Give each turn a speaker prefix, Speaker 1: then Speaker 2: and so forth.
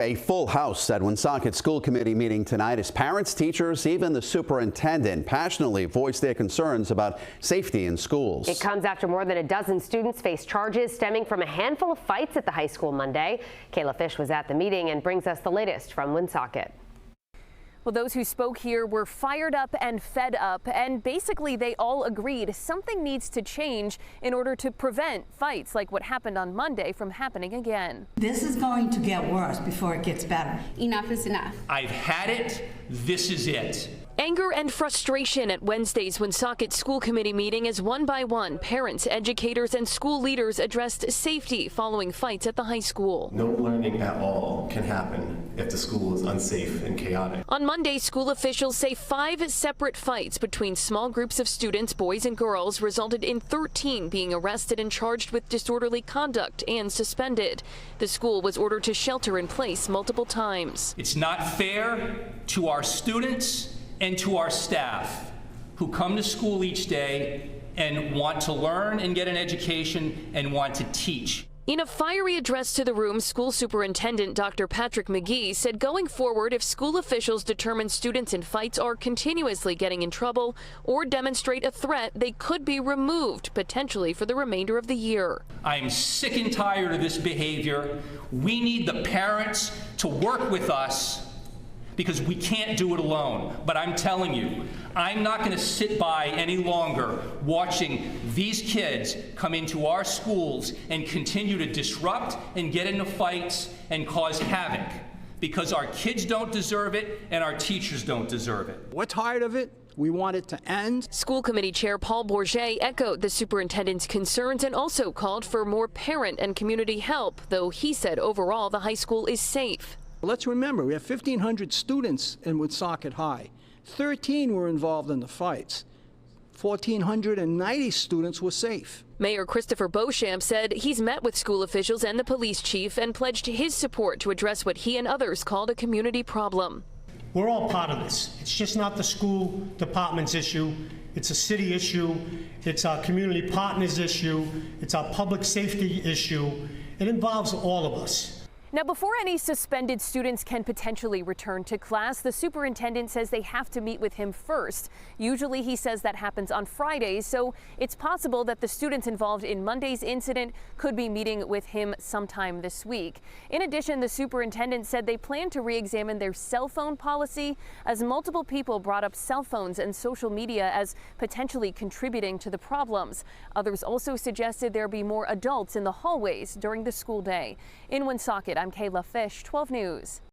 Speaker 1: A full house at Woonsocket School Committee meeting tonight as parents, teachers, even the superintendent passionately voiced their concerns about safety in schools.
Speaker 2: It comes after more than a dozen students faced charges stemming from a handful of fights at the high school Monday. Kayla Fish was at the meeting and brings us the latest from Woonsocket.
Speaker 3: Well, those who spoke here were fired up and fed up, and basically they all agreed something needs to change in order to prevent fights like what happened on Monday from happening again.
Speaker 4: This is going to get worse before it gets better.
Speaker 5: Enough is enough.
Speaker 6: I've had it. This is it.
Speaker 3: Anger and frustration at Wednesday's Woonsocket School Committee meeting as one by one parents, educators, and school leaders addressed safety following fights at the high school.
Speaker 7: No learning at all can happen if the school is unsafe and chaotic.
Speaker 3: On Monday, school officials say 5 separate fights between small groups of students, boys and girls, resulted in 13 being arrested and charged with disorderly conduct and suspended. The school was ordered to shelter in place multiple times.
Speaker 6: It's not fair to our students and to our staff who come to school each day and want to learn and get an education and want to teach.
Speaker 3: In a fiery address to the room, school superintendent Dr. Patrick McGee said going forward, if school officials determine students in fights are continuously getting in trouble or demonstrate a threat, they could be removed, potentially for the remainder of the year.
Speaker 6: I'm sick and tired of this behavior. We need the parents to work with us because we can't do it alone. But I'm telling you, I'm not going to sit by any longer watching these kids come into our schools and continue to disrupt and get into fights and cause havoc, because our kids don't deserve it and our teachers don't deserve it.
Speaker 8: We're tired of it. We want it to end.
Speaker 3: School Committee Chair Paul Bourget echoed the superintendent's concerns and also called for more parent and community help, though he said overall the high school is safe.
Speaker 8: Let's remember, we have 1,500 students in Woonsocket High. 13 were involved in the fights. 1,490 students were safe.
Speaker 3: Mayor Christopher Beauchamp said he's met with school officials and the police chief and pledged his support to address what he and others called a community problem.
Speaker 9: We're all part of this. It's just not the school department's issue. It's a city issue. It's our community partners' issue. It's our public safety issue. It involves all of us.
Speaker 3: Now, before any suspended students can potentially return to class, the superintendent says they have to meet with him first. Usually, he says that happens on Fridays, so it's possible that the students involved in Monday's incident could be meeting with him sometime this week. In addition, the superintendent said they plan to re-examine their cell phone policy, as multiple people brought up cell phones and social media as potentially contributing to the problems. Others also suggested there be more adults in the hallways during the school day. In Woonsocket, I'm Kayla Fish, 12 News.